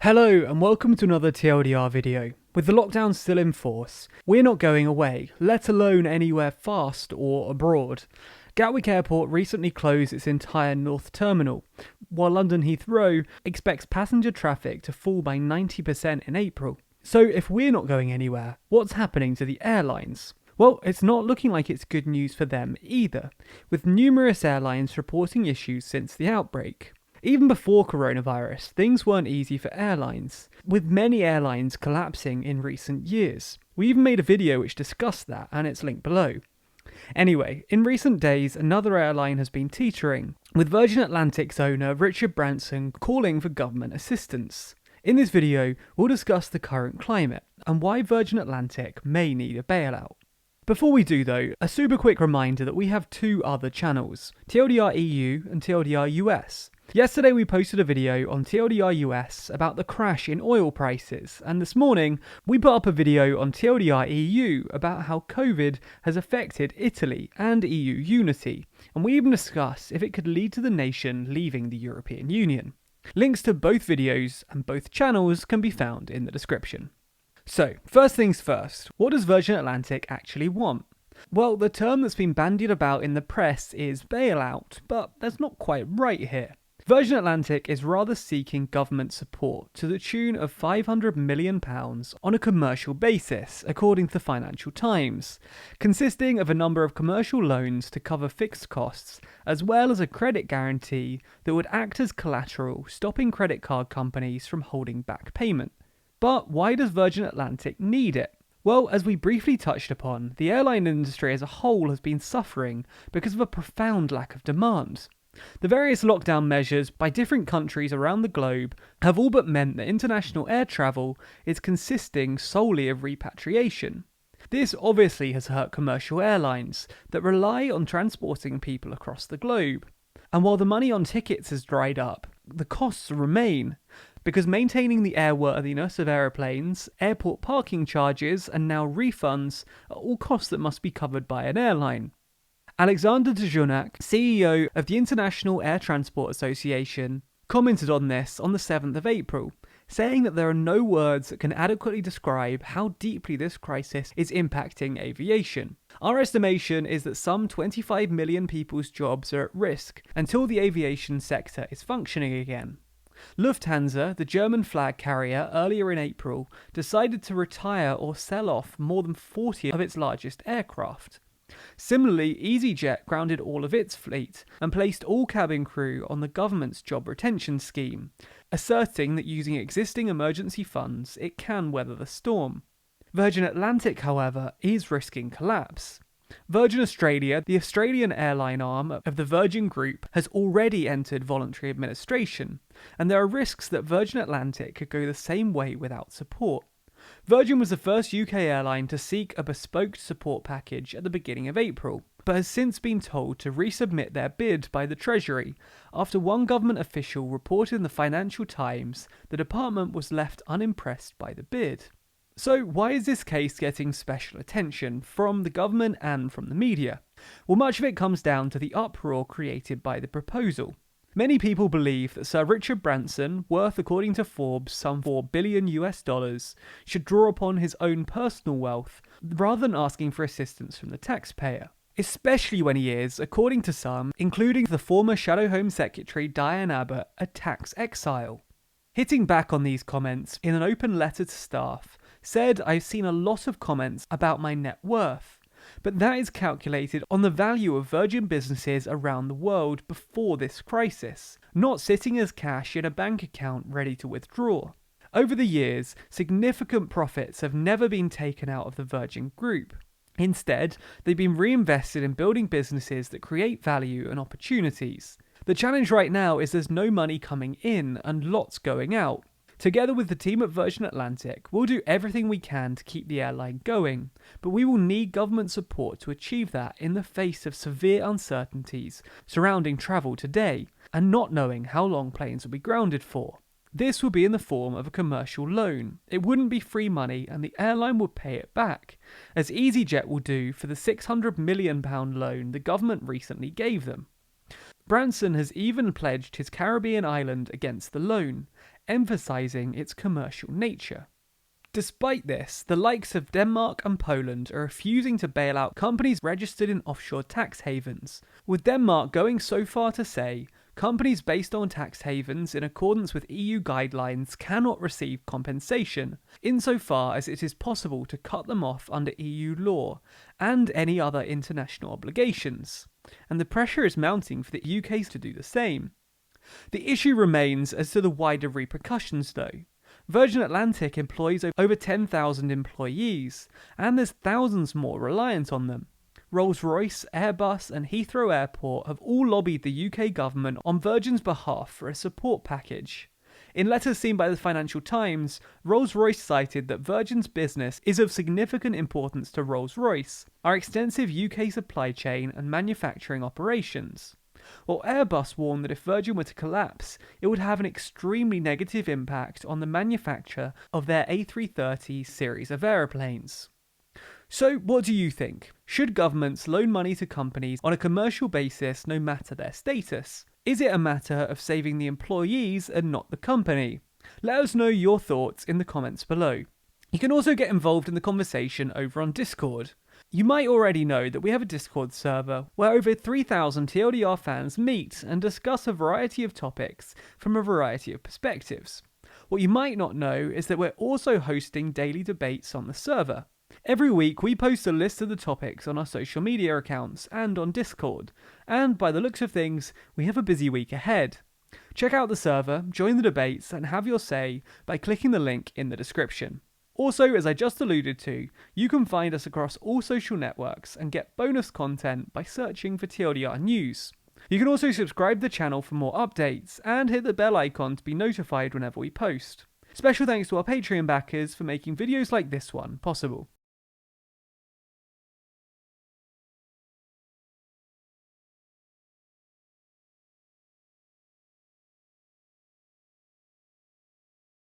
Hello and welcome to another TLDR video. With the lockdown still in force, we're not going away, let alone anywhere fast or abroad. Gatwick Airport recently closed its entire North Terminal, while London Heathrow expects passenger traffic to fall by 90% in April. So if we're not going anywhere, what's happening to the airlines? Well, it's not looking like it's good news for them either, with numerous airlines reporting issues since the outbreak. Even before coronavirus, things weren't easy for airlines, with many airlines collapsing in recent years. We even made a video which discussed that, and it's linked below. Anyway, in recent days, another airline has been teetering, with Virgin Atlantic's owner Richard Branson calling for government assistance. In this video, we'll discuss the current climate, and why Virgin Atlantic may need a bailout. Before we do though, a super quick reminder that we have two other channels, TLDR EU and TLDR US. Yesterday we posted a video on TLDR US about the crash in oil prices, and this morning we put up a video on TLDR EU about how COVID has affected Italy and EU unity, and we even discuss if it could lead to the nation leaving the European Union. Links to both videos and both channels can be found in the description. So, first things first, what does Virgin Atlantic actually want? Well, the term that's been bandied about in the press is bailout, but that's not quite right here. Virgin Atlantic is rather seeking government support to the tune of £500 million on a commercial basis, according to the Financial Times, consisting of a number of commercial loans to cover fixed costs, as well as a credit guarantee that would act as collateral, stopping credit card companies from holding back payment. But why does Virgin Atlantic need it? Well, as we briefly touched upon, the airline industry as a whole has been suffering because of a profound lack of demand. The various lockdown measures by different countries around the globe have all but meant that international air travel is consisting solely of repatriation. This obviously has hurt commercial airlines that rely on transporting people across the globe. And while the money on tickets has dried up, the costs remain, because maintaining the airworthiness of aeroplanes, airport parking charges, and now refunds are all costs that must be covered by an airline. Alexander Dejournac, CEO of the International Air Transport Association, commented on this on the 7th of April, saying that there are no words that can adequately describe how deeply this crisis is impacting aviation. Our estimation is that some 25 million people's jobs are at risk until the aviation sector is functioning again. Lufthansa, the German flag carrier, earlier in April, decided to retire or sell off more than 40 of its largest aircraft. Similarly, EasyJet grounded all of its fleet and placed all cabin crew on the government's job retention scheme, asserting that using existing emergency funds it can weather the storm. Virgin Atlantic, however, is risking collapse. Virgin Australia, the Australian airline arm of the Virgin Group, has already entered voluntary administration, and there are risks that Virgin Atlantic could go the same way without support. Virgin was the first UK airline to seek a bespoke support package at the beginning of April, but has since been told to resubmit their bid by the Treasury after one government official reported in the Financial Times the department was left unimpressed by the bid. So why is this case getting special attention from the government and from the media? Well, much of it comes down to the uproar created by the proposal. Many people believe that Sir Richard Branson, worth according to Forbes some $4 billion, should draw upon his own personal wealth rather than asking for assistance from the taxpayer. Especially when he is, according to some, including the former Shadow Home Secretary Diane Abbott, a tax exile. Hitting back on these comments in an open letter to staff, said, "I've seen a lot of comments about my net worth, but that is calculated on the value of Virgin businesses around the world before this crisis, not sitting as cash in a bank account ready to withdraw. Over the years, significant profits have never been taken out of the Virgin Group. Instead, they've been reinvested in building businesses that create value and opportunities. The challenge right now is there's no money coming in and lots going out. Together with the team at Virgin Atlantic, we'll do everything we can to keep the airline going, but we will need government support to achieve that in the face of severe uncertainties surrounding travel today, and not knowing how long planes will be grounded for. This will be in the form of a commercial loan. It wouldn't be free money and the airline would pay it back, as EasyJet will do for the £600 million loan the government recently gave them. Branson has even pledged his Caribbean island against the loan, emphasising its commercial nature. Despite this, the likes of Denmark and Poland are refusing to bail out companies registered in offshore tax havens, with Denmark going so far to say companies based on tax havens in accordance with EU guidelines cannot receive compensation, insofar as it is possible to cut them off under EU law and any other international obligations, and the pressure is mounting for the UK to do the same. The issue remains as to the wider repercussions though. Virgin Atlantic employs over 10,000 employees, and there's thousands more reliant on them. Rolls-Royce, Airbus and Heathrow Airport have all lobbied the UK government on Virgin's behalf for a support package. In letters seen by the Financial Times, Rolls-Royce cited that Virgin's business is of significant importance to Rolls-Royce, our extensive UK supply chain and manufacturing operations. While Airbus warned that if Virgin were to collapse, it would have an extremely negative impact on the manufacture of their A330 series of aeroplanes. So, what do you think? Should governments loan money to companies on a commercial basis no matter their status? Is it a matter of saving the employees and not the company? Let us know your thoughts in the comments below. You can also get involved in the conversation over on Discord. You might already know that we have a Discord server where over 3,000 TLDR fans meet and discuss a variety of topics from a variety of perspectives. What you might not know is that we're also hosting daily debates on the server. Every week we post a list of the topics on our social media accounts and on Discord, and by the looks of things, we have a busy week ahead. Check out the server, join the debates and have your say by clicking the link in the description. Also, as I just alluded to, you can find us across all social networks and get bonus content by searching for TLDR News. You can also subscribe to the channel for more updates and hit the bell icon to be notified whenever we post. Special thanks to our Patreon backers for making videos like this one possible.